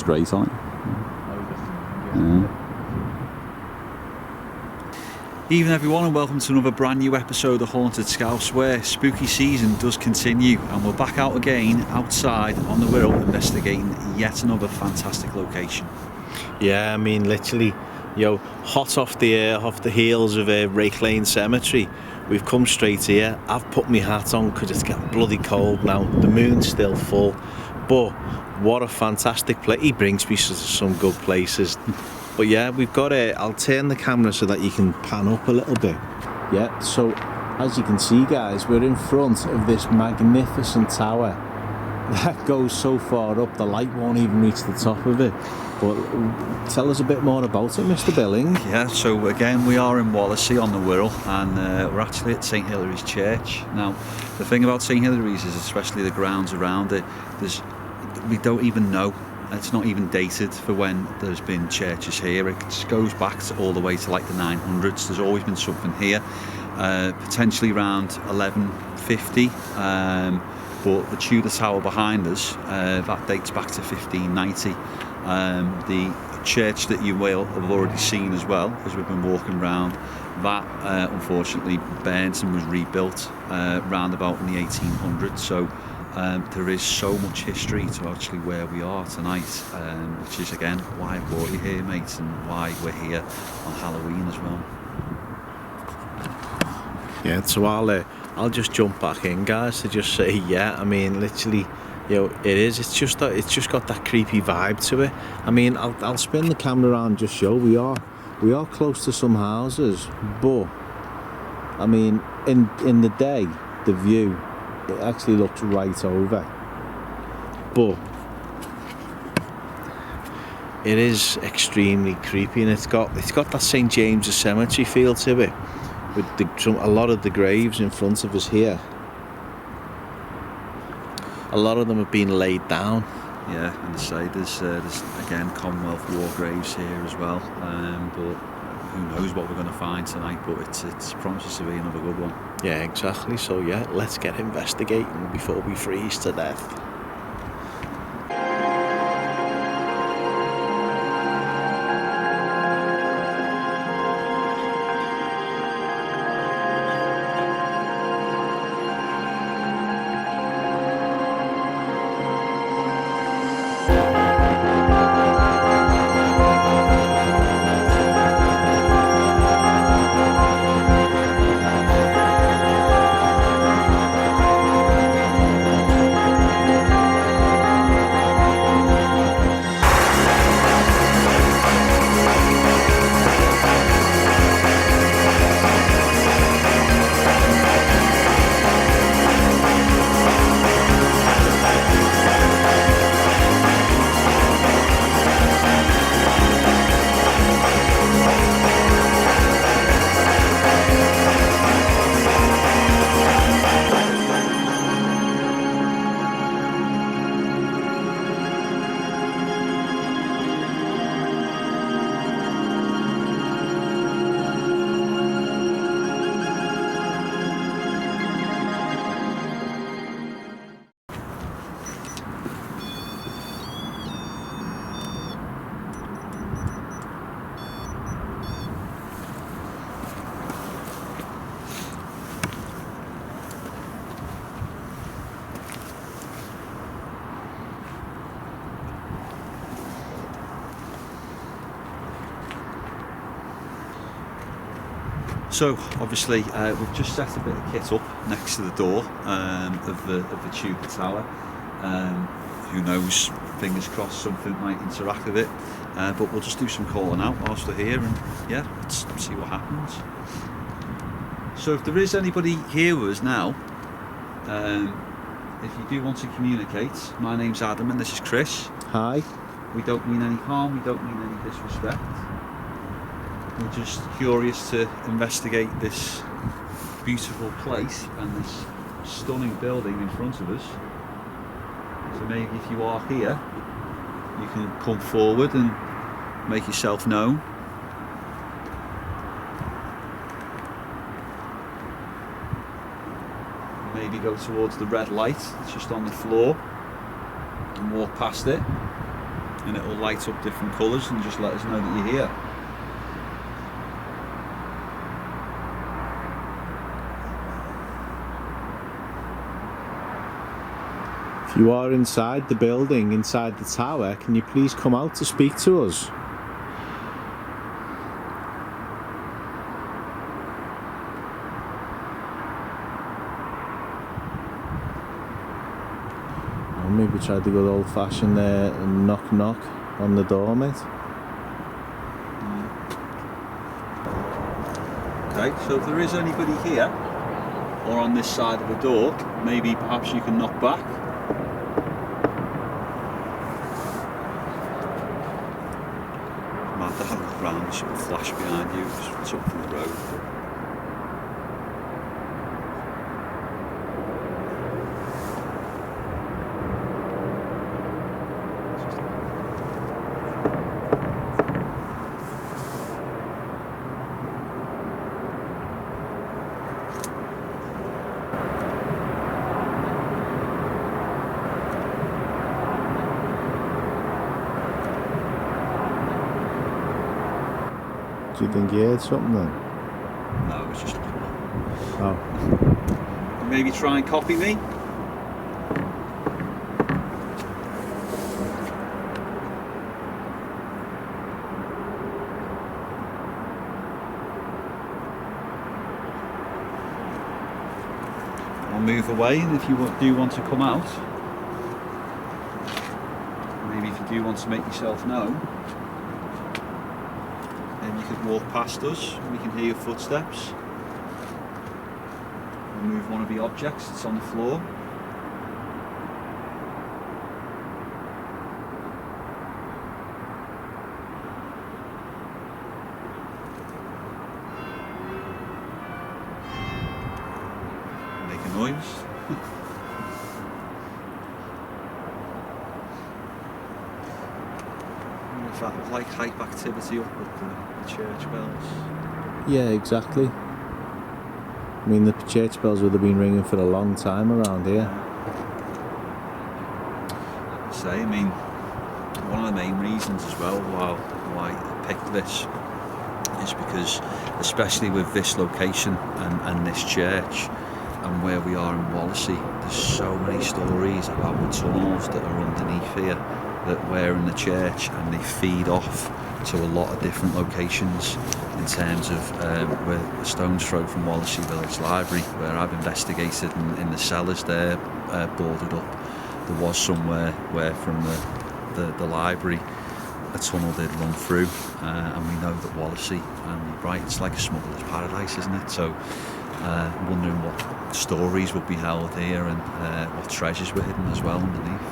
straight on it. Evening everyone, and welcome to another brand new episode of Haunted Scouse, where spooky season does continue, and we're back out again outside on the Wirral investigating yet another fantastic location. Yeah, I mean literally, hot off the heels of Rake Lane Cemetery, we've come straight here. I've put my hat on because it's getting bloody cold now. The moon's still full, but what a fantastic place. He brings me to some good places. But yeah, we've got I'll turn the camera so that you can pan up a little bit. Yeah, so as you can see guys, we're in front of this magnificent tower that goes so far up the light won't even reach the top of it. But tell us a bit more about it, Mr. Billing. Yeah, so again we are in Wallasey on the Wirral, and we're actually at St Hilary's Church. Now the thing about St Hilary's is, especially the grounds around it, we don't even know. It's not even dated for when there's been churches here. It just goes back all the way to like the 900s. There's always been something here, potentially around 1150. But the Tudor Tower behind us, that dates back to 1590. The church that you will have already seen as well, as we've been walking around, that unfortunately burnt and was rebuilt round about in the 1800s. So there is so much history to actually where we are tonight, which is again why I brought you here, mate, and why we're here on Halloween as well. Yeah, so I'll just jump back in, guys, to just say, yeah, I mean, literally, it's just got that creepy vibe to it. I mean, I'll spin the camera around, just show we are close to some houses, but I mean, in the day, the view, it actually looks right over, but it is extremely creepy, and it's got that St James's Cemetery feel to it, with a lot of the graves in front of us here. A lot of them have been laid down. Yeah, and I say there's again Commonwealth War graves here as well, but who knows what we're going to find tonight, but it promises to be another good one. Yeah, exactly. So yeah, let's get investigating before we freeze to death. So obviously we've just set a bit of kit up next to the door of the Tudor Tower. Who knows, fingers crossed something might interact with it, but we'll just do some calling out whilst we're here, and yeah, let's see what happens. So if there is anybody here with us now, if you do want to communicate, my name's Adam and this is Chris. Hi. We don't mean any harm, we don't mean any disrespect. We're just curious to investigate this beautiful place and this stunning building in front of us. So maybe if you are here, you can come forward and make yourself known. Maybe go towards the red light that's just on the floor and walk past it. and it will light up different colours and just let us know that you're here. If you are inside the building, inside the tower, can you please come out to speak to us? Or maybe try the good old fashioned knock knock on the door, mate. Okay, so if there is anybody here or on this side of the door, maybe perhaps you can knock back. Might have a look around, sort of flash behind you, it's up from the road. Do you think you heard something then? No, it's just... Oh. Maybe try and copy me? I'll move away, and if you do want to come out, maybe if you do want to make yourself known, then you could walk past us, and we can hear your footsteps. Remove one of the objects that's on the floor. Make a noise. If that was like hype activity up with the church bells. Yeah, exactly. I mean, the church bells would have been ringing for a long time around here. I mean, one of the main reasons as well why I picked this is because, especially with this location and this church and where we are in Wallasey, there's so many stories about the tunnels that are underneath here that we're in the church, and they feed off to a lot of different locations in terms of we're a stone's throw from Wallasey Village Library, where I've investigated in the cellars there, boarded up. There was somewhere where from the library a tunnel did run through, and we know that Wallasey, and right, it's like a smuggler's paradise, isn't it? So wondering what stories would be held here, and what treasures were hidden as well underneath.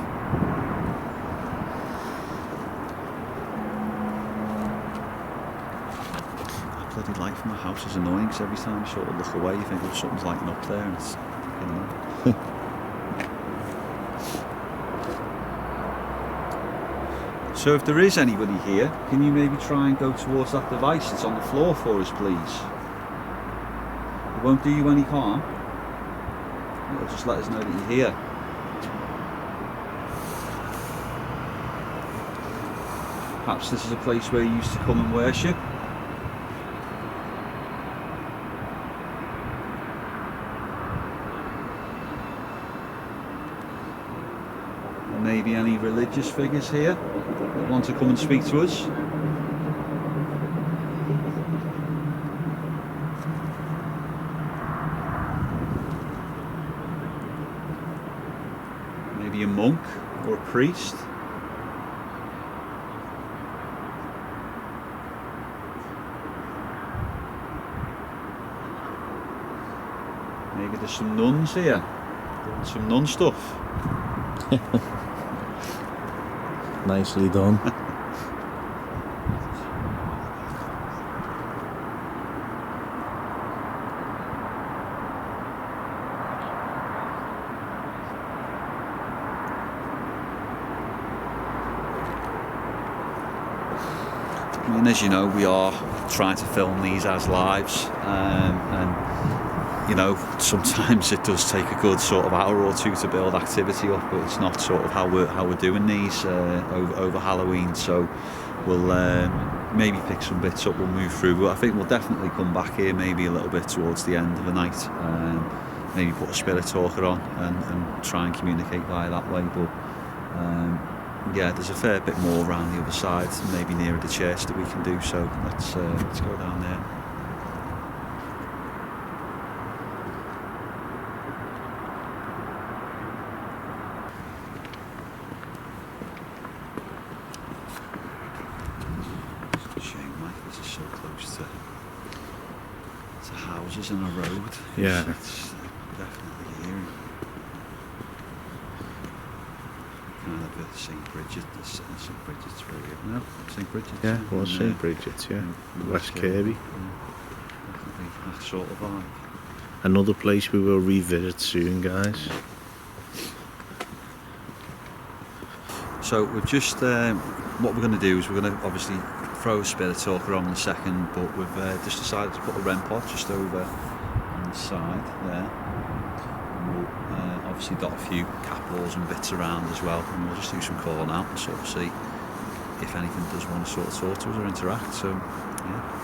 Bloody light from my house is annoying, because every time you sort of look away you think, oh, something's lighting up there, and it's, you know. So if there is anybody here, can you maybe try and go towards that device that's on the floor for us, please? It won't do you any harm. It'll just let us know that you're here. Perhaps this is a place where you used to come and worship. Maybe any religious figures here that want to come and speak to us. Maybe a monk or a priest. Maybe there's some nuns here doing some nun stuff. Nicely done. I mean, as you know, we are trying to film these as lives, and you know, sometimes it does take a good sort of hour or two to build activity up, but it's not sort of how we're doing these over Halloween. So we'll maybe pick some bits up, we'll move through, but I think we'll definitely come back here maybe a little bit towards the end of the night, maybe put a spirit talker on and try and communicate via that way. But yeah, there's a fair bit more around the other side, maybe nearer the church, that we can do, so let's go down there. Houses in a road. Yeah. It's definitely here. Kind of a St. Bridget's. St. Bridget's for you. No, St. Bridget's. Yeah, it was St. Bridget's, yeah. West Kirby. Yeah, definitely that sort of vibe. Another place we will revisit soon, guys. So we've just, what we're going to do is we're going to obviously throw a spirit talker on in a second, but we've just decided to put a Rempod just over on the side there. And we'll obviously dot a few cat balls and bits around as well, and we'll just do some calling out and sort of see if anything does want to sort of talk to us or interact. So yeah.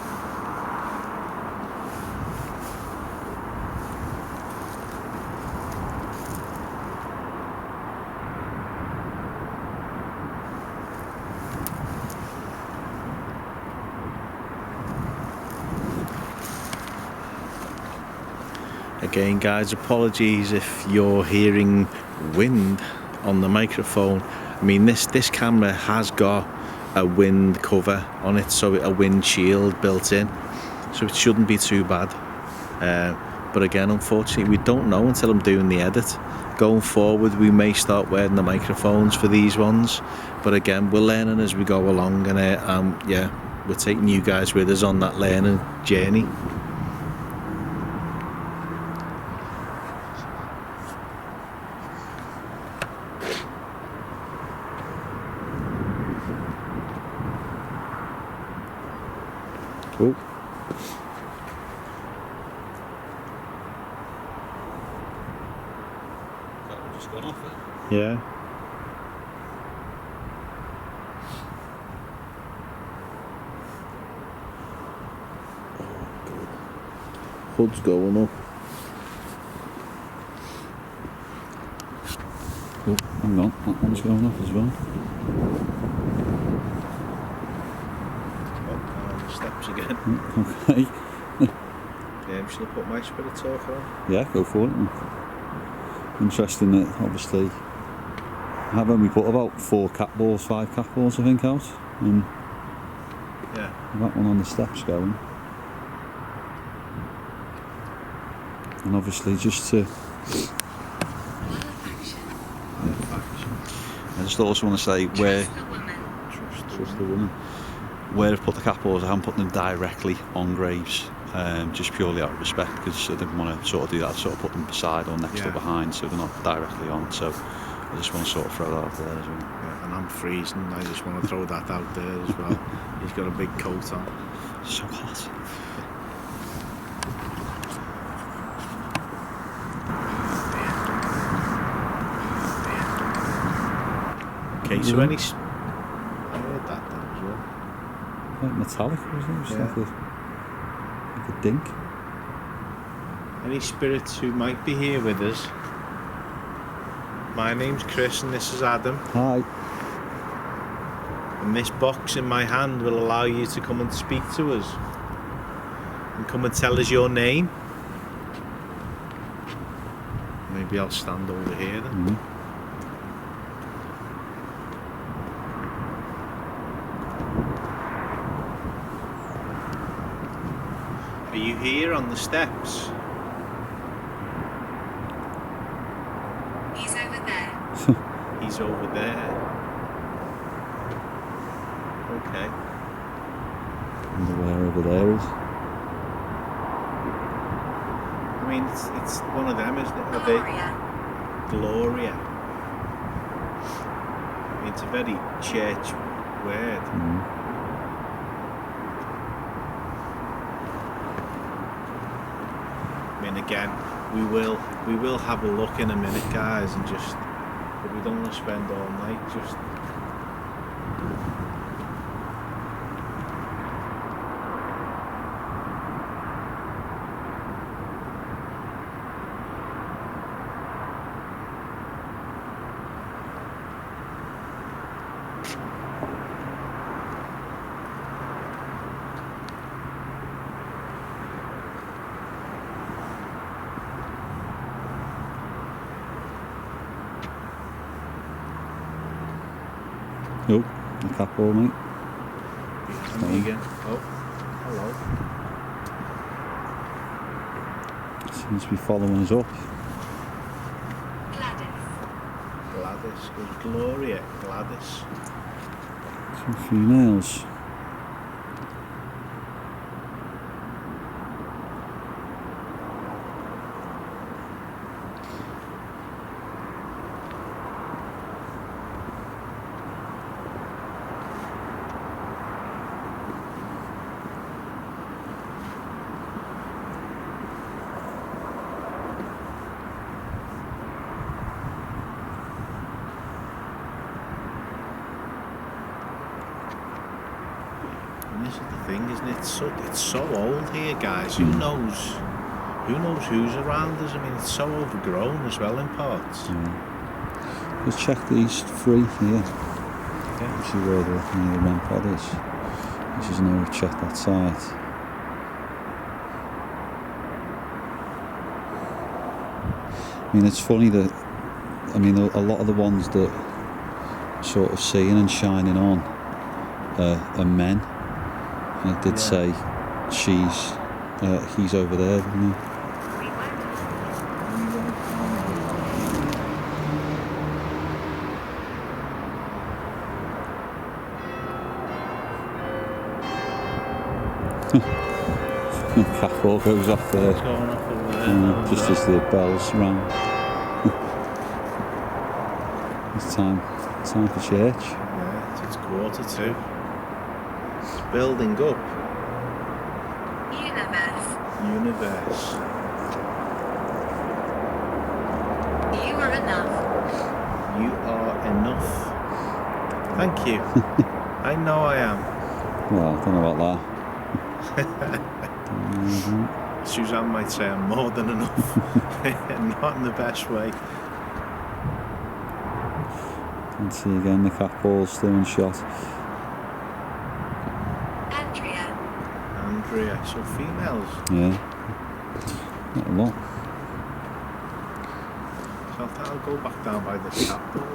Again, guys, apologies if you're hearing wind on the microphone. I mean, this camera has got a wind cover on it, so a wind shield built in, so it shouldn't be too bad. But again, unfortunately, we don't know until I'm doing the edit. Going forward, we may start wearing the microphones for these ones, but again, we're learning as we go along, and yeah, we're taking you guys with us on that learning journey. Oh. That just gone off it? Yeah. Hood's going up. Oh, hang on, that one's going off as well. Steps again. Okay. Shall I put my spirit talker on? Yeah, go for it. Interesting that obviously haven't we put about 5 cat balls I think out, and yeah, that one on the steps going, and obviously just to I just also want to say where trust the woman. Where I've put the cat balls, I haven't put them directly on graves, just purely out of respect, because I didn't want to sort of do that, sort of put them beside or next or behind, so they're not directly on. So I just want to sort of throw that out there as well. Yeah, and I'm freezing, I just want to throw that out there as well. He's got a big coat on. So hot. Okay, so any... I heard that then as well. Like metallic, wasn't it? Just like a dink. Any spirits who might be here with us. My name's Chris and this is Adam. Hi. And this box in my hand will allow you to come and speak to us. And come and tell us your name. Maybe I'll stand over here then. Mm-hmm. Are you here on the steps? He's over there. He's over there. Okay. I wonder where over there is. I mean, it's one of them, isn't it? Gloria. I mean, it's a very church word. Mm. I And again, we will have a look in a minute, guys, and just, but we don't want to spend all night just. Oh, the couple, mate. Again. Oh, hello. Seems to be following us up. Gladys. There's Gloria. Gladys. Some females. This is the thing, isn't it? It's so old here, guys. Who knows who's around us? I mean, it's so overgrown as well in parts. Yeah. Just check these 3 here. Yeah. See where the Rempod is. This is now we've checked that side. I mean, it's funny that, I mean, a lot of the ones that sort of seeing and shining on are men. And it did say he's over there, didn't he? Catwalk goes off there. It's going off over there. Just as the bells rang. It's time for church. Yeah, it's 1:45. It's building up. Universe. You are enough. You are enough. Thank you. I know I am. Well, I don't know about that. Suzanne might say I'm more than enough. Not in the best way. And see again the cat ball's still in shot. Andrea, so females. Yeah. Not a lot. So I'll go back down by the cat ball.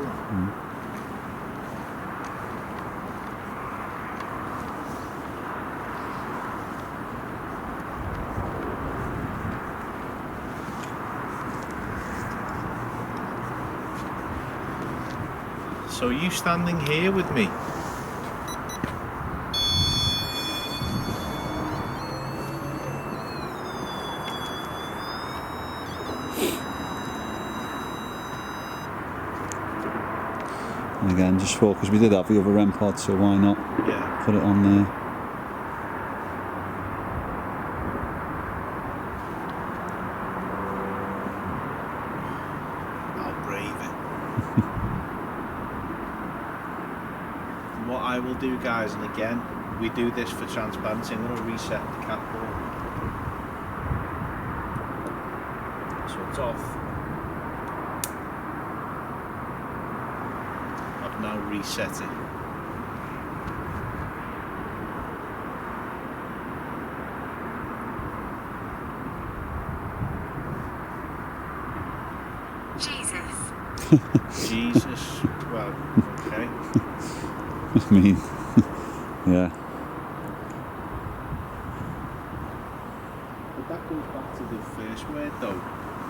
So are you standing here with me? And again, just focus. We did have the other Rempod, so why not put it on there? I'll brave it. What I will do, guys, and again, we do this for transparency. I'm going to reset the cat ball. So it's off. I've now reset it. Jesus. Well, okay. I mean, yeah. But that goes back to the first word, though.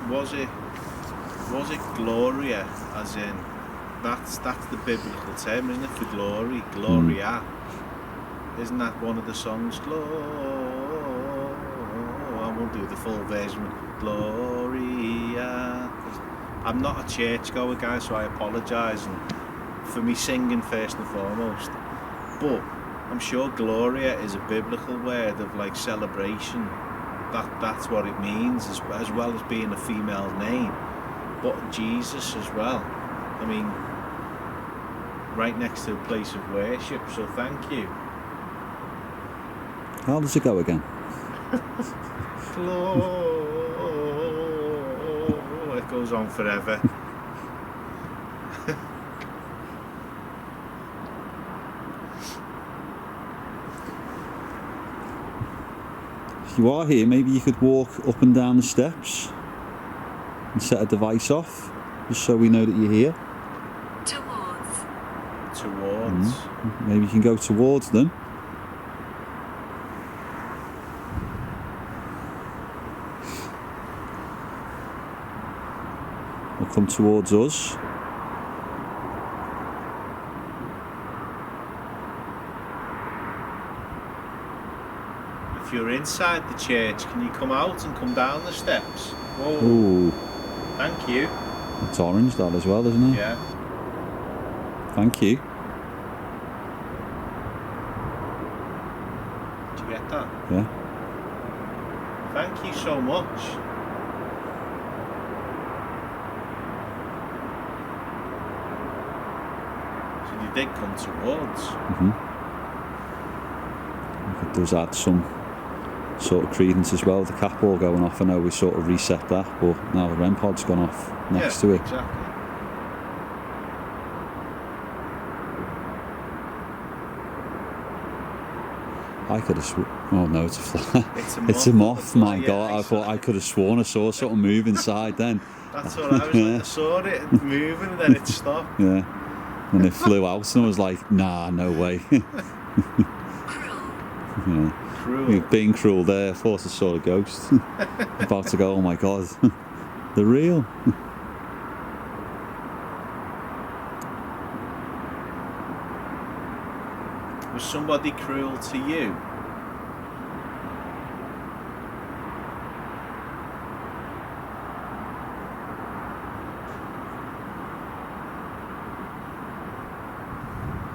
Was it Gloria, as in that's the biblical term, isn't it, for glory? Gloria. Isn't that one of the songs? I won't do the full version. Gloria. I'm not a churchgoer, guys, so I apologise for me singing first and foremost. But I'm sure Gloria is a biblical word of like celebration that's what it means, as well as being a female name, but Jesus as well. I mean, right next to a place of worship. So thank you. How does it go again? It goes on forever. If you are here, maybe you could walk up and down the steps and set a device off, just so we know that you're here. Towards. Maybe you can go towards them. Or come towards us. If you're inside the church, can you come out and come down the steps? Whoa. Ooh. Thank you. It's orange, that as well, isn't it? Yeah. Thank you. Did you get that? Yeah. Thank you so much. So you did come towards. It does add some sort of credence as well. The cap all going off, I know we sort of reset that, but now the Rempod's gone off next to it. Exactly. I could have oh no, it's a fly. It's a moth. My Yeah, God, exactly. I thought I could have sworn I saw something move inside then. That's what I was like. I saw it moving and then it stopped. Yeah. And it flew out and I was like, nah, no way. Yeah. Cruel. You're being cruel there. I thought I saw a ghost. About to go, oh my God. They're real. Was somebody cruel to you?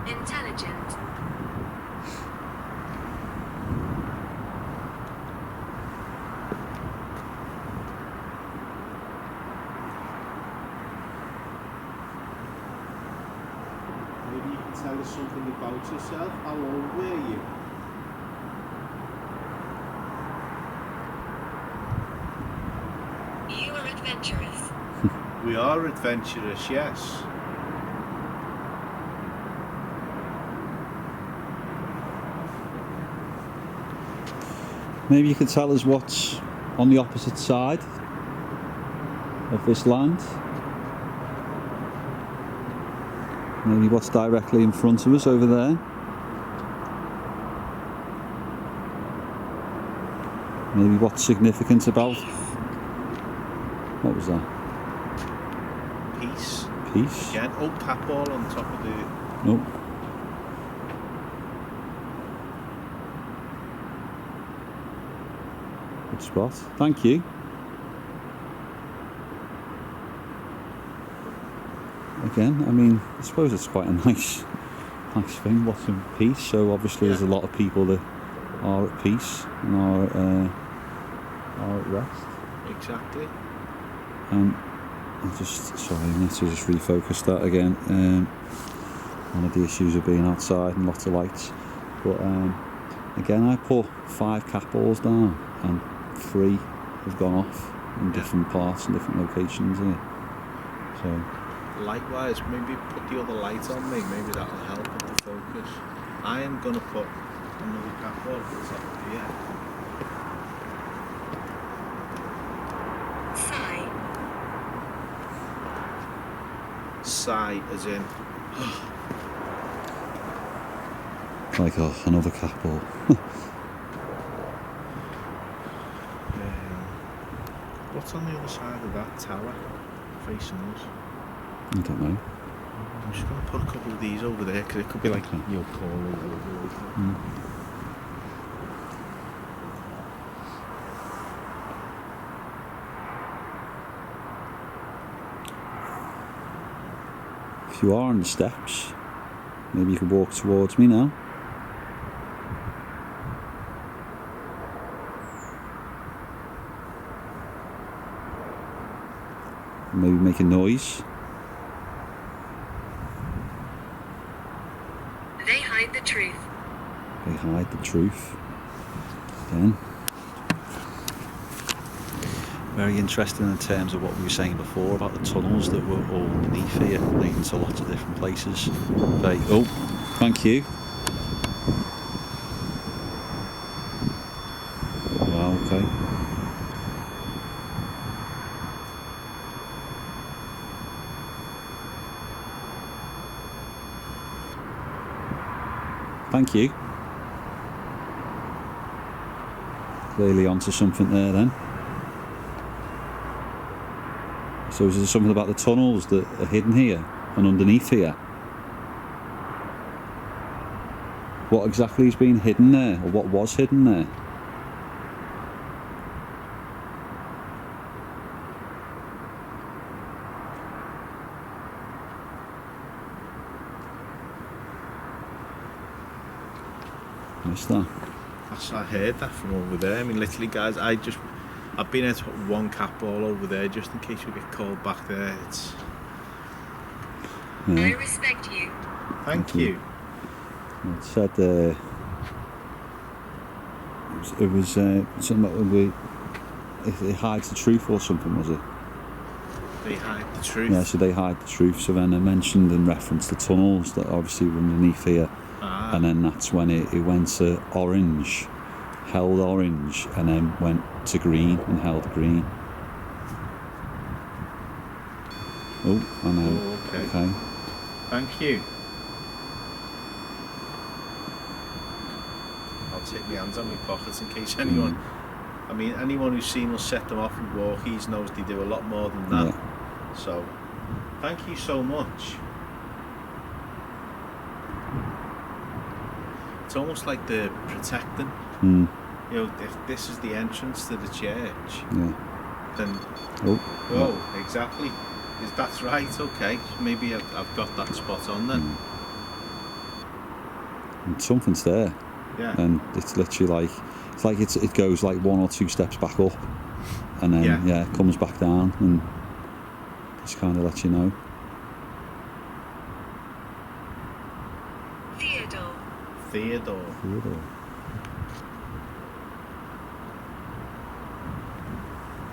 Intelligent. Maybe you can tell us something about yourself. How old were you? You are adventurous. We are adventurous, yes. Maybe you could tell us what's on the opposite side of this land. Maybe what's directly in front of us over there. Maybe what's significant about. What was that? Peace. Peace? Again. Oh, cap ball on top of the... Nope. Good spot. Thank you. Again, I mean, I suppose it's quite a nice thing. What's in peace? So obviously, there's a lot of people that are at peace and are at rest. Exactly. I'm just sorry, I need to just refocus that again. One of the issues of being outside and lots of lights. But again, I put 5 cat balls down and 3 have gone off in different parts and different locations here. So. Likewise, maybe put the other light on me, maybe that'll help with the focus. I am going to put another cap ball at the top of here. Sigh as in... Like, oh, another cat ball. What's on the other side of that tower facing us? I don't know. I'm just going to put a couple of these over there because it could be like your call over. If you are on the steps, maybe you could walk towards me now. Maybe make a noise. They hide the truth. They hide the truth. Again. Very interesting in terms of what we were saying before about the tunnels that were all underneath here, leading to lots of different places. Oh, thank you. Wow, okay. Thank you. Clearly onto something there then. So is there something about the tunnels that are hidden here and underneath here? What exactly is being hidden there, or what was hidden there? Missed that. I heard that from over there. I mean, literally, guys, I've been able to put one cap ball over there just in case we get called back there. It's. I respect you. Thank you. It said it was something about it hides the truth or something, was it? They hide the truth. Yeah, so they hide the truth. So then I mentioned and referenced the tunnels that obviously were underneath here. And then that's when it went to orange, held orange, and then went to green and held green. Oh, and then okay. Thank you. I'll take my hands on my pockets in case anyone. I mean, anyone who's seen us set them off with walkies knows they do a lot more than that. Yeah. So, thank you so much. It's almost like they're protecting. You know, if this is the entrance to the church, then. Oh, exactly. Is that right? Okay, maybe I've got that spot on then. And something's there. Yeah. And it's literally it goes like 1 or 2 steps back up, and then it comes back down, and just kind of lets you know. Theodore.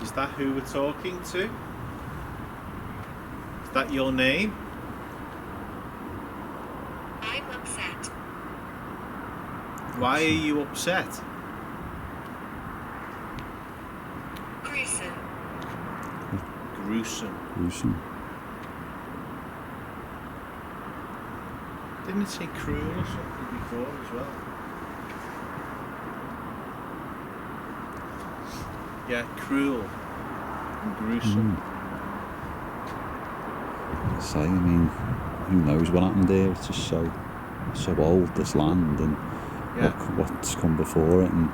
Is that who we're talking to? Is that your name? I'm upset. Why are you upset? Gruesome. Didn't it say cruel or something before as well? Yeah, cruel and gruesome. I mean, who knows what happened there? It's just so old, this land, and what's come before it, and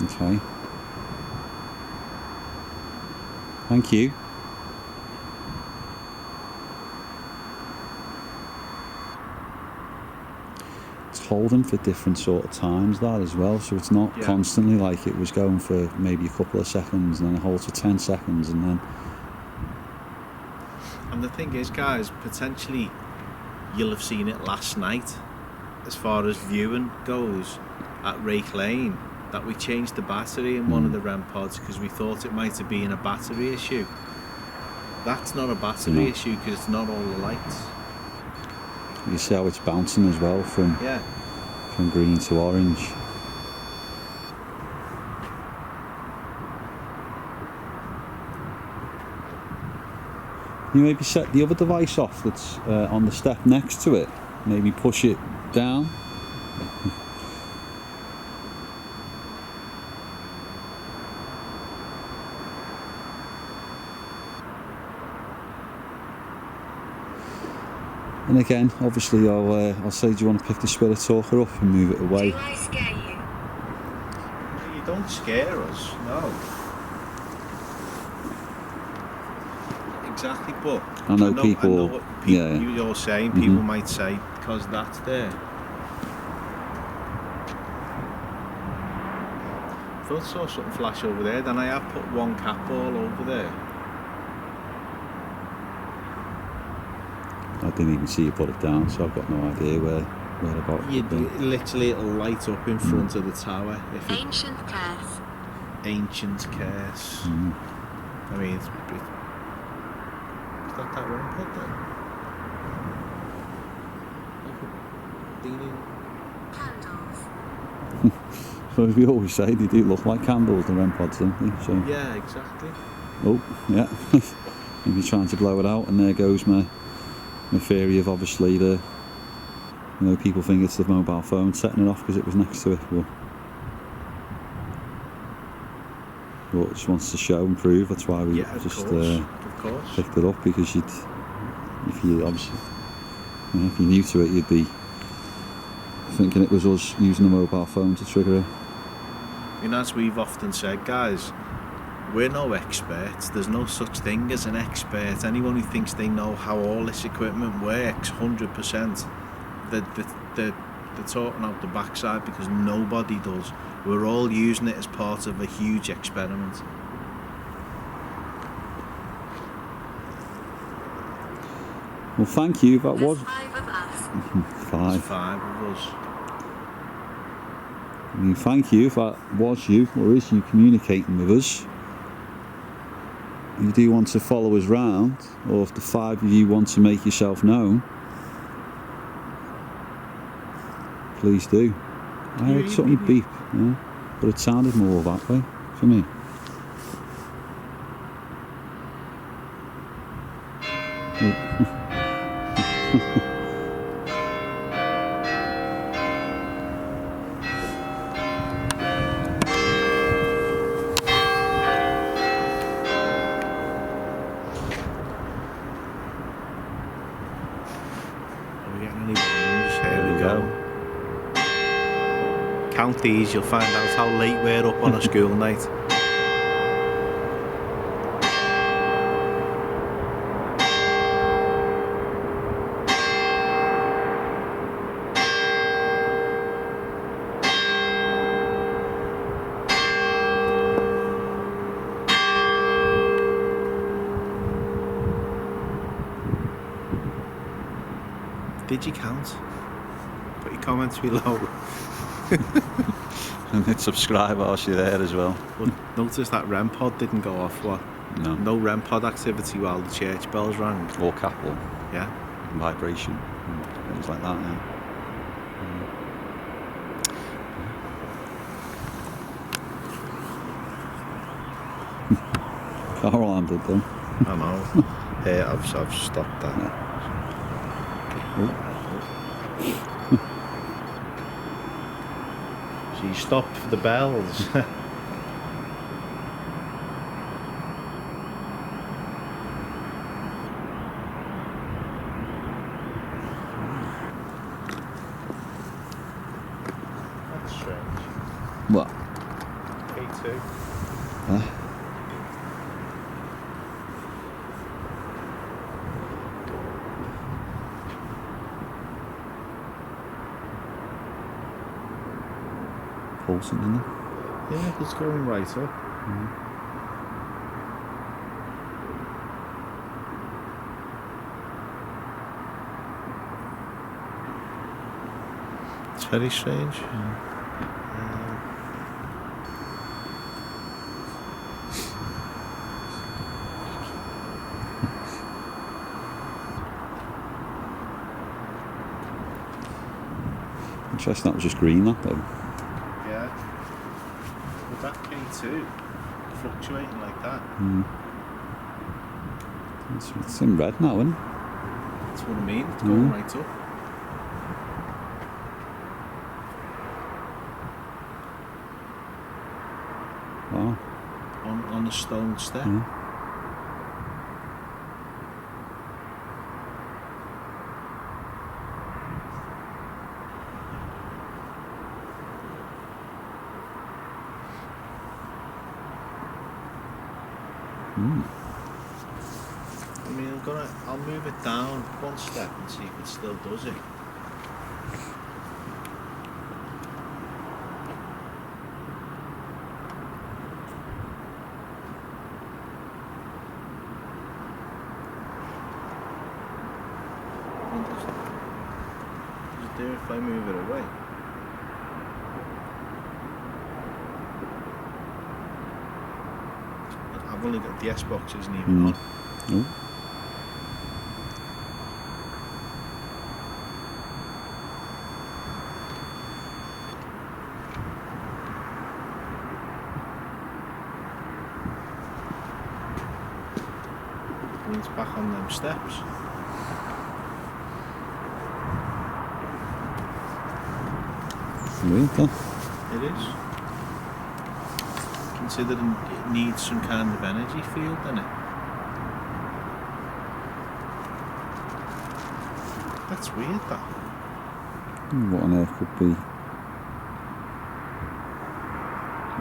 okay. Thank you. Holding for different sort of times, that as well, so it's not constantly like it was going for maybe a couple of seconds and then it holds for 10 seconds and then. And the thing is, guys, potentially you'll have seen it last night as far as viewing goes at Rake Lane, that we changed the battery in one of the Rempods because we thought it might have been a battery issue. That's not a battery issue because it's not all the lights. You see how it's bouncing as well from green to orange. You maybe set the other device off that's on the step next to it. Maybe push it down. And again, obviously, I'll say, do you want to pick the spirit talker up and move it away? Do I scare you? You don't scare us, no. Exactly, but I know what you're saying. People might say because that's there. thought I saw something flash over there. Then I have put one cat ball over there. I didn't even see you put it down, so I've got no idea whereabouts You it'd be. literally, it'll light up in front of the tower. If it, Ancient curse. ancient curse. Mm. I mean, is that Rempod then? Candles. So as we always say, they do look like candles, the Rempods, don't they? So, Yeah, exactly. oh, yeah. And you're trying to blow it out, and there goes my theory of obviously people think it's the mobile phone setting it off because it was next to it. But it just wants to show and prove. That's why we Of just course. picked it up, because if you're new to it, you'd be thinking it was us using a mobile phone to trigger it. You know, as we've often said, guys, we're no experts. There's no such thing as an expert. Anyone who thinks they know how all this equipment works, 100%, they're talking out the backside, because nobody does. We're all using it as part of a huge experiment. Well, thank you. That was There's 5 of us. There's 5. 5 of us. I mean, thank you if that was you or is you communicating with us. If you do want to follow us round, or if the 5 of you want to make yourself known, please do. I heard something beep, yeah, but it sounded more that way for me. Are we getting any bones? Here we go. Count these, you'll find out how late we're up on a school night. Did you count? Put your comments below. And hit subscribe whilst you're there as well. But notice that Rempod didn't go off. What? No. No Rempod activity while the church bells rang. Or cattle, Yeah. vibration, things like that, yeah. Car alarm did then. I know. Here, I've stopped that. So you stopped for the bells. That's strange. What? K2. Huh? Pulsing, isn't it? Yeah, it's going right up. It's very strange. Interesting, that was just green, that though. Yeah. With that K2 fluctuating like that, It's in red now, isn't it? that's what I mean. It's going right up. Wow. On a stone step. I mean, I'll move it down one step and see if it still does it. if I move it away. I've only got the S-box isn't even on. No. It's back on them steps. Weird, that. It is. Considering it needs some kind of energy field, doesn't it? That's weird, that. What on earth could be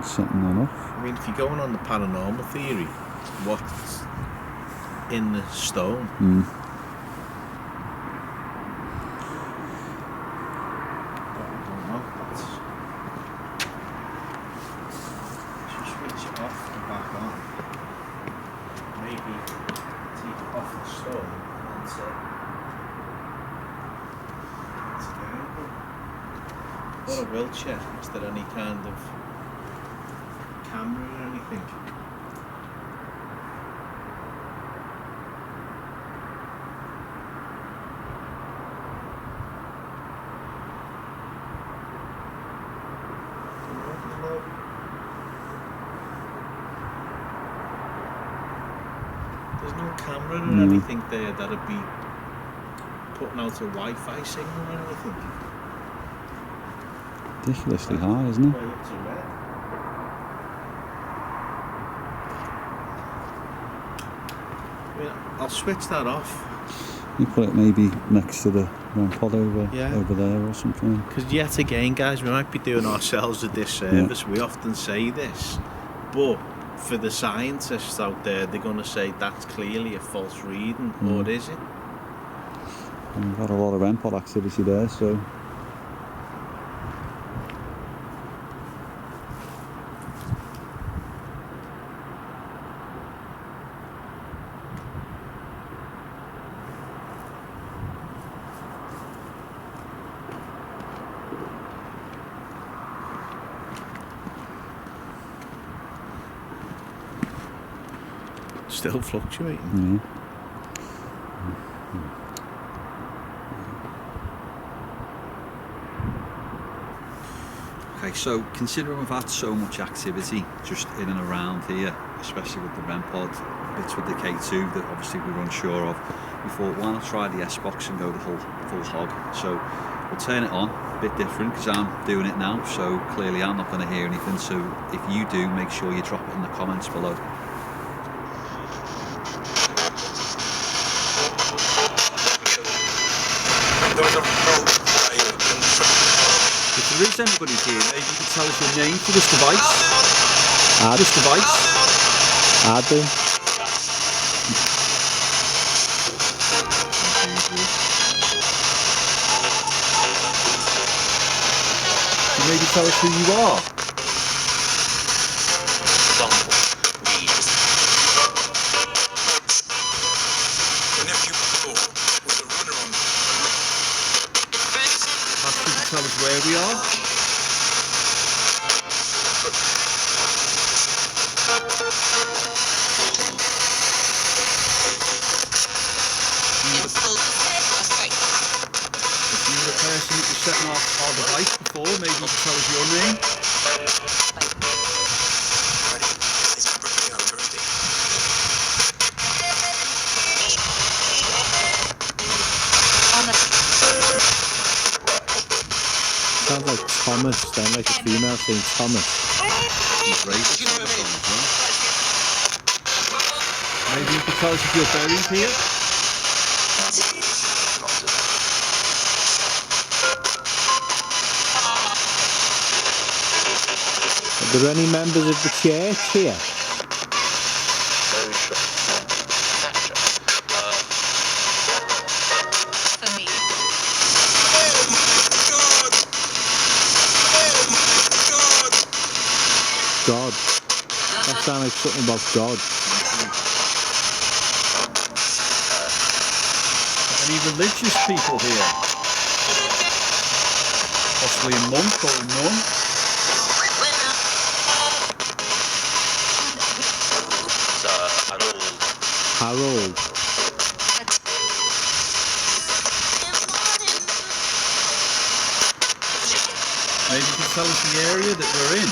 setting that off? I mean, if you're going on the paranormal theory, what's in the stone? What I will check is there any kind of camera or anything. There's no camera or anything there that'd be putting out a Wi-Fi signal or anything. Ridiculously high, isn't it? Way up to red. I mean, I'll switch that off. You put it maybe next to the Rempod over there or something. Because yet again, guys, we might be doing ourselves a disservice. We often say this, but for the scientists out there, they're going to say that's clearly a false reading, or is it? And we've had a lot of Rempod activity there, so. Still fluctuating. Okay, so considering we've had so much activity just in and around here, especially with the Rempod, bits with the K2 that obviously we were unsure of, we thought why not try the S-box and go the full hog. So we'll turn it on, a bit different because I'm doing it now, so clearly I'm not going to hear anything. So if you do, make sure you drop it in the comments below. If there is anybody here, maybe you could tell us your name for this device. This device. Adam. Can you maybe tell us who you are? Tell us where we are. If you were the person that was setting off our device before, maybe you could tell us your name. Sounds like Thomas, then like a female saying Thomas. Maybe you could tell us if you're buried here. Are there any members of the church here? God. That sounds like something about God. Any religious people here? Possibly a monk or a nun. Harold. Maybe you can tell us the area that we're in.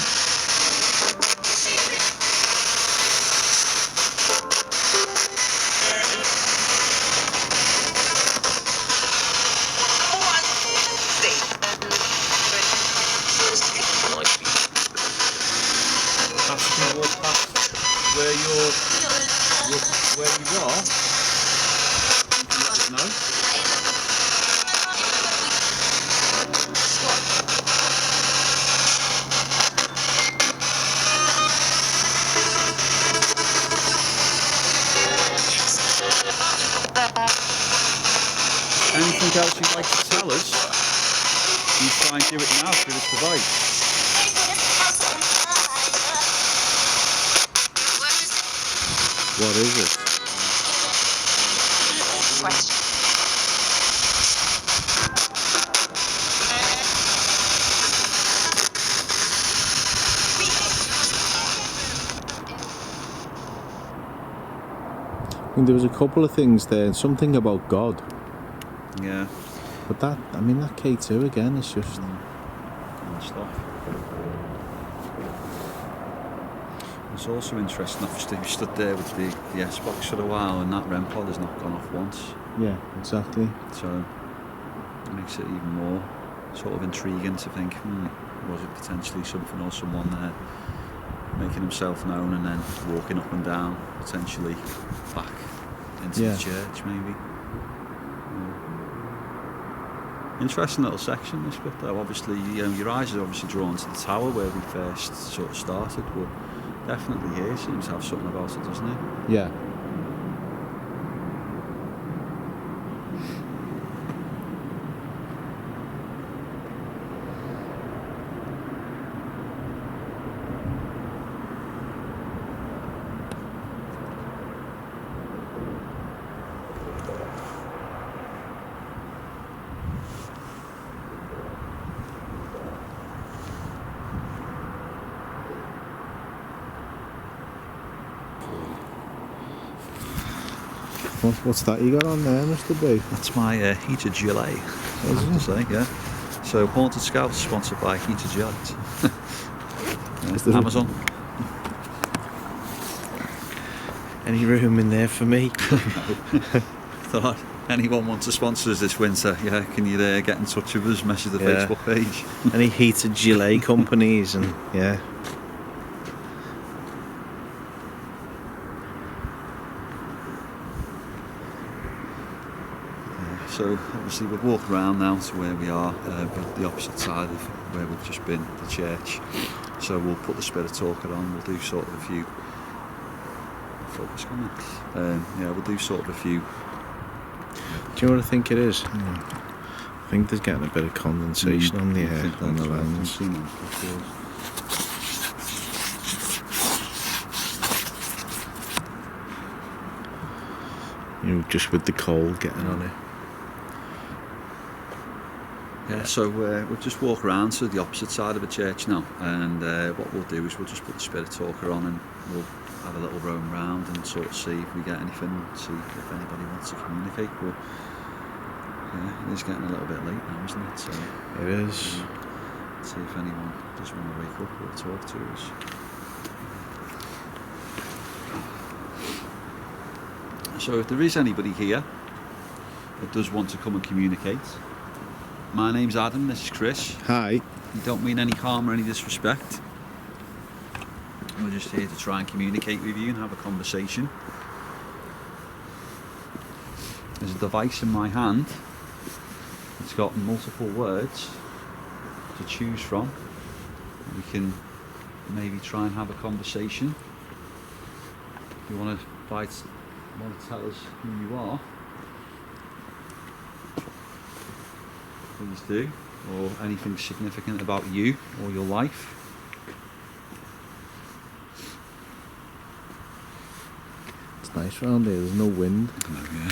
Perhaps you can walk past where you are. You can let us know. Anything else you'd like to tell us? You try and do it now through this device. What is it? I mean, there was a couple of things there, something about God. Yeah. But that K2 again, it's just... Good stuff. It's also interesting, obviously, we stood there with the S-Box for a while and that Rempod has not gone off once. Yeah, exactly. So it makes it even more sort of intriguing to think, was it potentially something or someone there making himself known and then walking up and down, potentially back into the church maybe. Interesting little section this bit though. Obviously your eyes are obviously drawn to the tower where we first sort of started, but definitely here seems to have something about it, doesn't it? Yeah. What's that you got on there, Mr. B? That's my heated gilet, I have to say, yeah. So Haunted Scouse, sponsored by Heated Gilet. Amazon. Any room in there for me? Thought anyone wants to sponsor us this winter, yeah, can you get in touch with us, message the Facebook page. Any heated gilet companies and yeah. So obviously we've walked around now to where we are, but the opposite side of where we've just been, the church. So we'll put the Spirit Talker on, we'll do sort of a few, focus on it, we'll do sort of a few. Do you know what I think it is? I think there's getting a bit of condensation on the air, on the lens. Just with the cold getting on it. Yeah, so we'll just walk around to the opposite side of the church now, and what we'll do is we'll just put the Spirit Talker on and we'll have a little roam around and sort of see if we get anything, see if anybody wants to communicate. But yeah, it is getting a little bit late now, isn't it? So it is. See if anyone does want to wake up or talk to us. So if there is anybody here that does want to come and communicate, my name's Adam, this is Chris. Hi. We don't mean any harm or any disrespect. We're just here to try and communicate with you and have a conversation. There's a device in my hand. It's got multiple words to choose from. We can maybe try and have a conversation. If you want to tell us who you are, please do, or anything significant about you or your life. It's nice round here, there's no wind. Oh, yeah.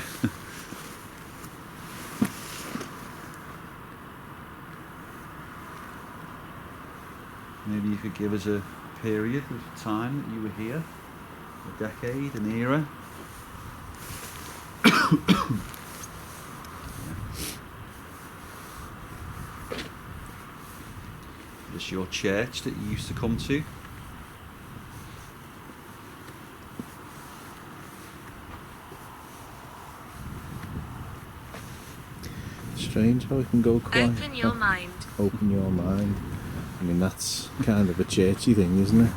Maybe you could give us a period of time that you were here, a decade, an era. Is this your church that you used to come to? Strange how it can go quiet. Open your mind. Open your mind. I mean, that's kind of a churchy thing, isn't it?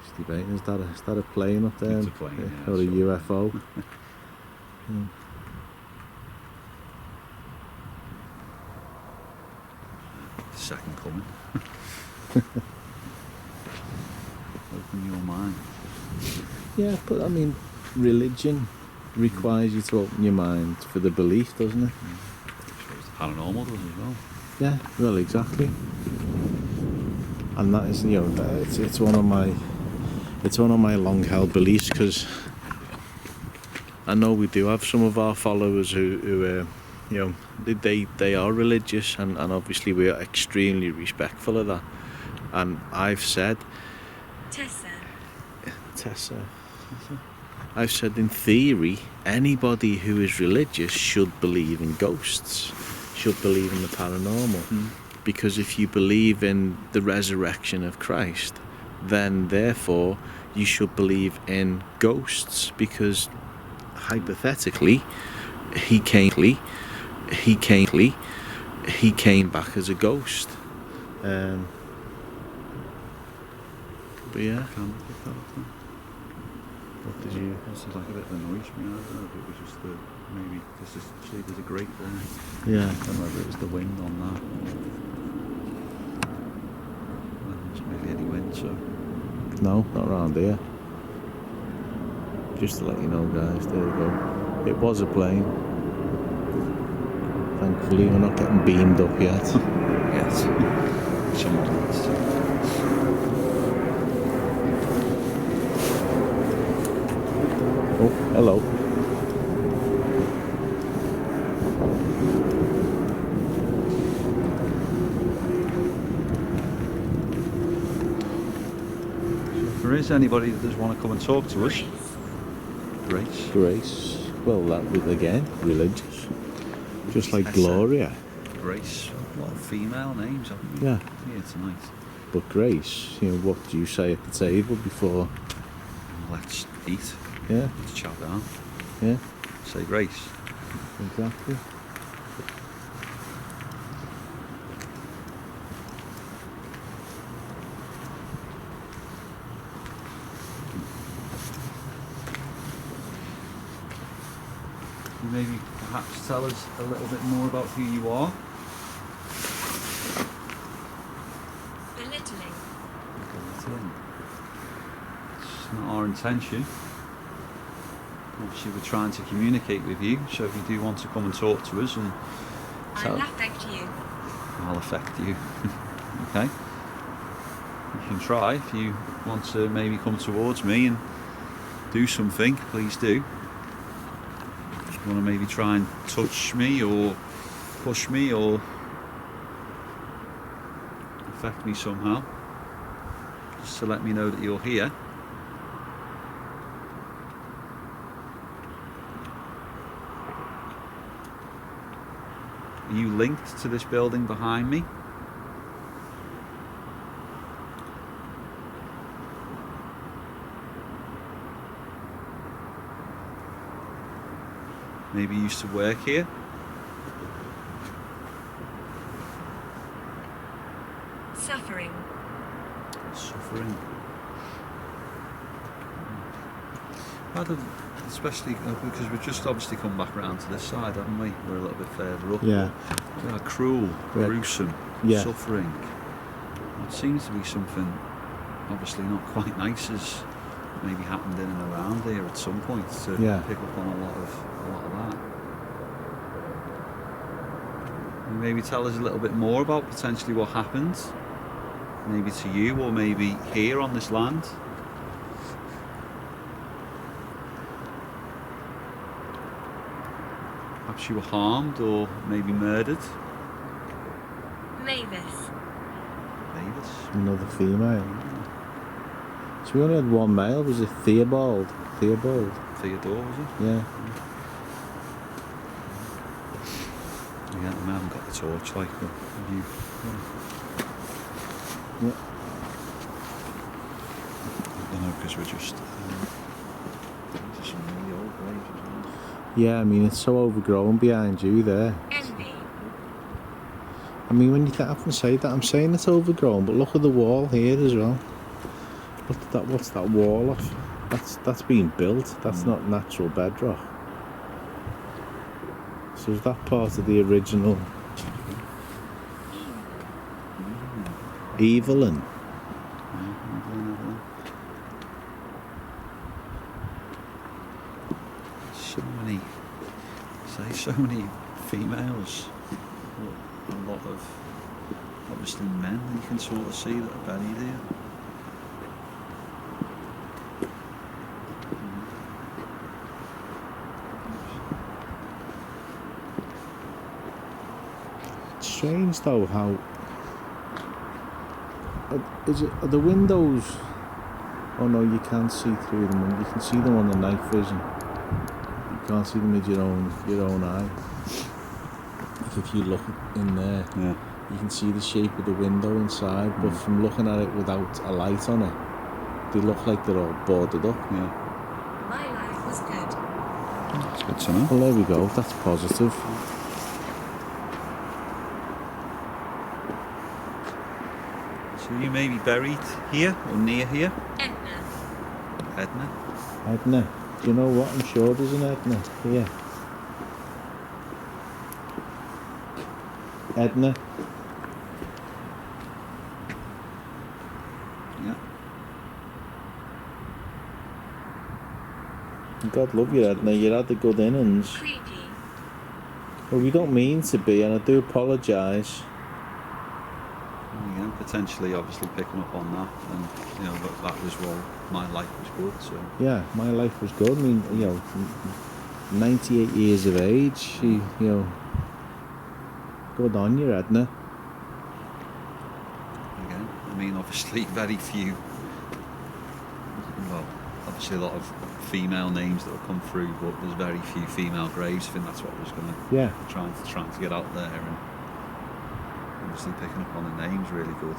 Just debating, is that a plane up there? It's a plane, yeah, or a sure. UFO? Second coming. Open your mind. Yeah, but I mean, religion requires you to open your mind for the belief, doesn't it? I suppose the paranormal does as well. Yeah, well, exactly. And that is, it's one of my long-held beliefs, because I know we do have some of our followers who they are religious, and obviously we are extremely respectful of that. And I've said, Tessa, I've said, in theory, anybody who is religious should believe in ghosts, should believe in the paranormal. Because if you believe in the resurrection of Christ, then therefore you should believe in ghosts, because hypothetically he came back as a ghost. But yeah. What did you? This is like a bit of a noise from me. I don't know if it was just the, maybe there's a grate there. Yeah. I don't know if it was the wind on that. Well, there's really any wind, so. No, not around here. Just to let you know, guys, there you go. It was a plane. Thankfully, we're not getting beamed up yet. Yes. Someone needs to. Oh, hello. If there is anybody that does want to come and talk to us, Grace. Well, that was again religious, just like Gloria. Grace. A lot of female names, haven't we? Yeah. Here tonight. But Grace, what do you say at the table before? Let's eat. Yeah. Let's chow down. Yeah. Say grace. Exactly. Maybe perhaps tell us a little bit more about who you are. Belittling. It's not our intention. Obviously we're trying to communicate with you, so if you do want to come and talk to us and I'll affect you. I'll affect you. Okay? You can try if you want to maybe come towards me and do something, please do. If you want to maybe try and touch me or push me or affect me somehow, just to let me know that you're here. Are you linked to this building behind me? Maybe you used to work here? Suffering. Suffering. Especially because we've just obviously come back around to this side, haven't we? We're a little bit further up. Yeah. We are cruel, gruesome, Yeah. suffering. It seems to be something obviously not quite nice has maybe happened in and around here at some point to pick up on a lot of that. Can you maybe tell us a little bit more about potentially what happened, maybe to you or maybe here on this land? Perhaps you were harmed or maybe murdered. Mavis. Mavis. Another female. So we only had one male. Was it Theobald? Theodore, was it? Yeah. Yeah, I haven't got the torch like, but have you? Yeah. I don't know, because we're just some really old graves as well. Yeah, I mean, it's so overgrown behind you there. Envy. I mean, when you often say that, I'm saying it's overgrown, but look at the wall here as well. Look at that, what's that wall off? That's been built, that's not natural bedrock. So is that part of the original Evelyn? So many females, a lot of obviously men you can sort of see that are buried here. It's strange though how are the windows? Oh no, you can't see through them. You can see them on the night vision. You can't see them with your own eye. Like if you look in there, Yeah. you can see the shape of the window inside, but from looking at it without a light on it, they look like they're all boarded up. Yeah. My life was good. That's good to know. Well, there we go. That's positive. So you may be buried here or near here, Edna. Edna. Edna. Do you know what? I'm sure there's an Edna here. Edna. Yeah. God love you, Edna. You had the good innings. Creepy. Well, we don't mean to be, and I do apologise. Yeah, potentially, obviously picking up on that, and you know that was well, my life was good. So Yeah, my life was good. I mean, 98 years of age. Good on you, Edna. again, I mean, obviously very few. Well, obviously a lot of female names that will come through, but there's very few female graves. I think that's what I was going to Yeah. trying to get out there, and obviously picking up on the names really good.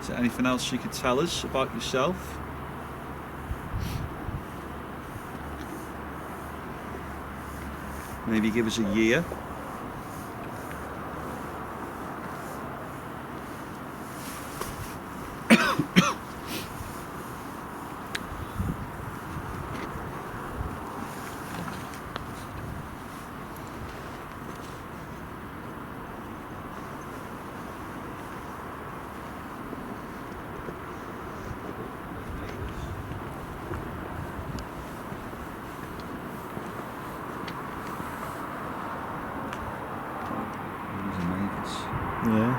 Is there anything else you could tell us about yourself? Maybe give us a year. Yeah.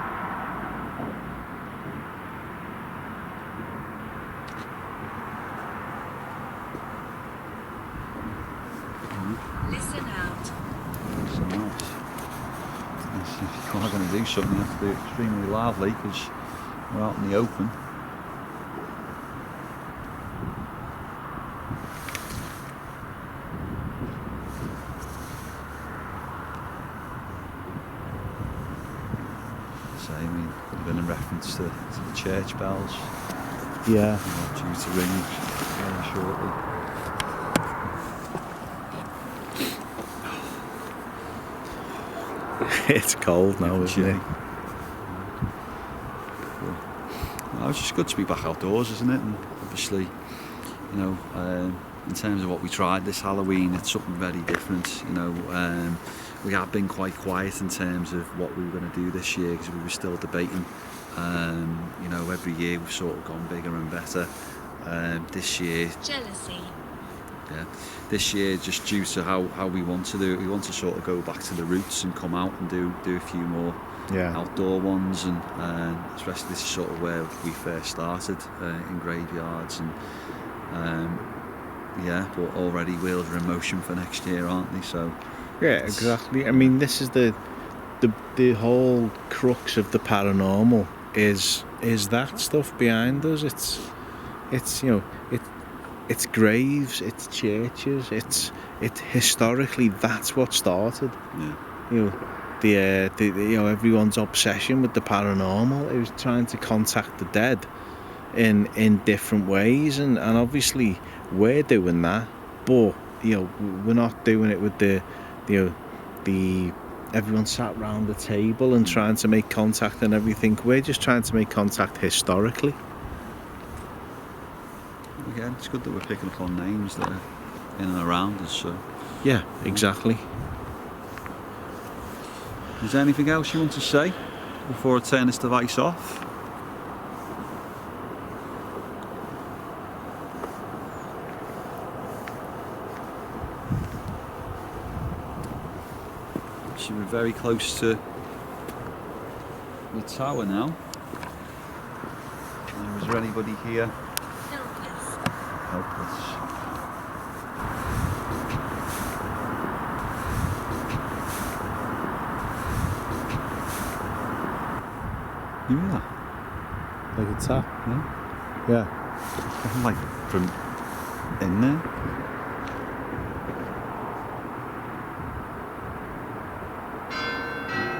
Listen out. So nice. If you are going to do something, you have to do it extremely loudly because we're out in the open. So, I mean, could have been in reference to the church bells. Yeah. Due to ring very shortly. It's cold now, isn't it? Well, it's just good to be back outdoors, isn't it? And obviously, in terms of what we tried this Halloween, it's something very different. We have been quite quiet in terms of what we were going to do this year because we were still debating. Every year we've sort of gone bigger and better. This year, Jealousy. yeah, this year just due to how we want to do it, we want to sort of go back to the roots and come out and do a few more outdoor ones, and especially this is sort of where we first started in graveyards, and but already wheels are in motion for next year, aren't they? So Yeah, exactly. I mean, this is the whole crux of the paranormal is that stuff behind us. It's it's graves, it's churches, it's historically that's what started. Yeah. You know, the everyone's obsession with the paranormal. It was trying to contact the dead in different ways, and obviously we're doing that, but we're not doing it with the everyone sat round the table and trying to make contact and everything. We're just trying to make contact historically. Again, it's good that we're picking up on names that are in and around us. So Yeah, exactly. is there anything else you want to say before I turn this device off? So we're very close to the tower now. Is there anybody here? Helpless. You hear that? Like a tap. Yeah. Like from in there?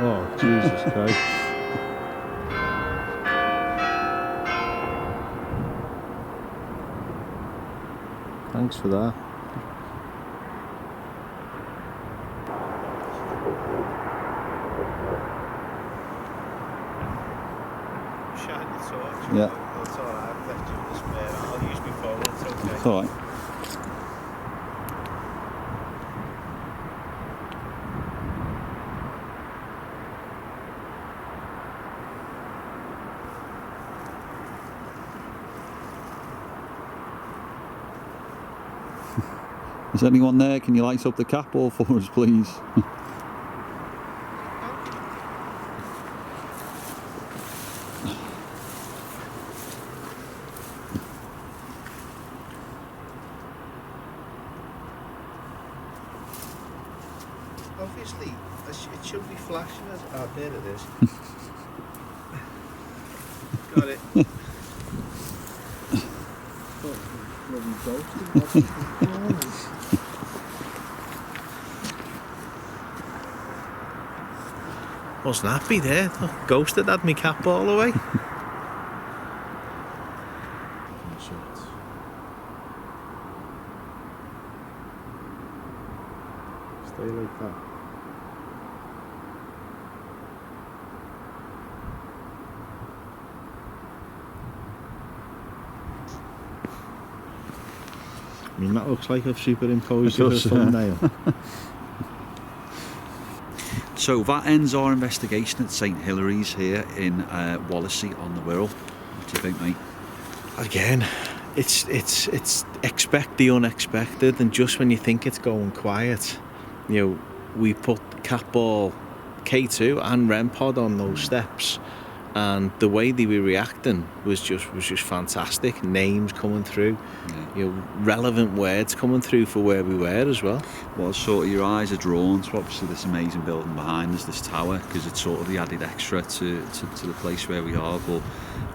Oh, Jesus Christ. Thanks for that. Shine the torch. Yeah. That's alright. I've left you with the spare. I'll use my phone. It's okay. It's alright. Is anyone there? Can you light up the cat ball for us, please? Obviously, it should be flashing as. Oh, there it is. Got it. Wasn't happy there. Ghosted had me cap all away. Stay like that. I mean, that looks like I've superimposed your thumbnail. So that ends our investigation at St Hilary's here in Wallasey on the Wirral. What do you think, mate? Again, it's expect the unexpected, and just when you think it's going quiet, we put Catball K2 and Rempod on those steps, and the way they were reacting was just fantastic. Names coming through, relevant words coming through for where we were as well. Well, sort of your eyes are drawn to obviously this amazing building behind us, this tower, because it's sort of the added extra to the place where we are. But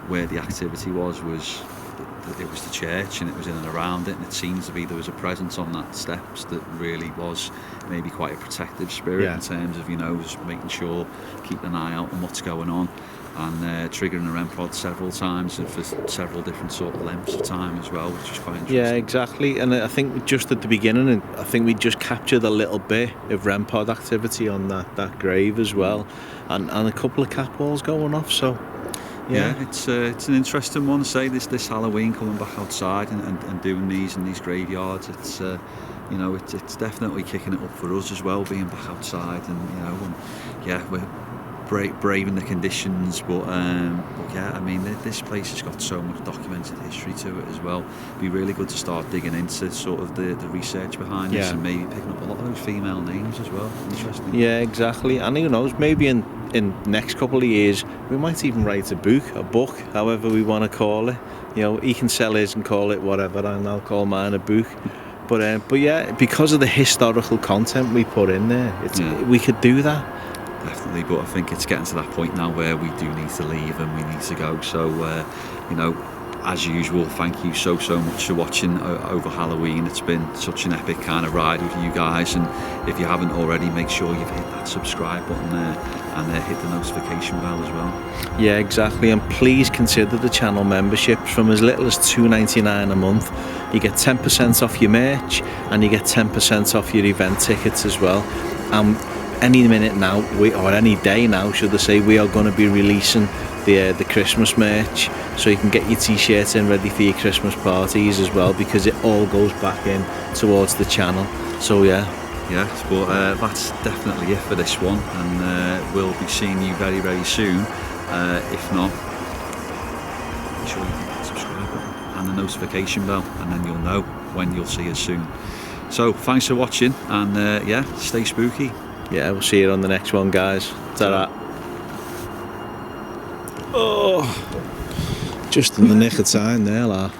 where the activity was it was the church, and it was in and around it, and it seems to be there was a presence on that steps that really was maybe quite a protective spirit in terms of just making sure, keeping an eye out on what's going on, and triggering a Rempod several times and for several different sort of lengths of time as well, which is quite interesting. Yeah, exactly. And I think just at the beginning, I think we just captured a little bit of Rempod activity on that grave as well, and a couple of cat balls going off. So yeah, it's an interesting one to say this Halloween, coming back outside and doing these in these graveyards. It's it's definitely kicking it up for us as well, being back outside, and we're braving the conditions, but yeah, I mean this place has got so much documented history to it as well. It'd be really good to start digging into sort of the research behind this, and maybe picking up a lot of those female names as well. Interesting. Yeah, exactly. And who knows, maybe in next couple of years we might even write a book, however we want to call it. He can sell his and call it whatever, and I'll call mine a book. But yeah, because of the historical content we put in there, we could do that. Definitely, but I think it's getting to that point now where we do need to leave and we need to go. So, you know, as usual, thank you so much for watching over Halloween. It's been such an epic kind of ride with you guys, and if you haven't already, make sure you've hit that subscribe button there and hit the notification bell as well. Yeah, exactly, and please consider the channel memberships from as little as $2.99 a month. You get 10% off your merch and you get 10% off your event tickets as well. Any minute now, or any day now, should I say, we are going to be releasing the Christmas merch, so you can get your t-shirts in ready for your Christmas parties as well, because it all goes back in towards the channel. So yeah, but that's definitely it for this one, and we'll be seeing you very soon. If not, make sure you hit that subscribe button and the notification bell, and then you'll know when you'll see us soon. So thanks for watching, and yeah, stay spooky. Yeah, we'll see you on the next one, guys. Ta-ra. Oh, just in the nick of time there, lad.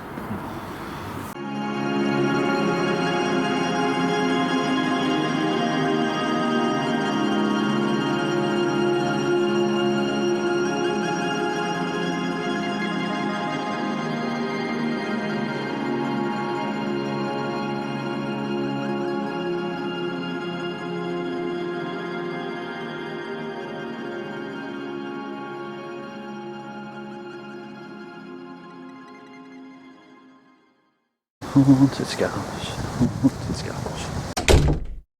Haunted Scouse. Haunted Scouse.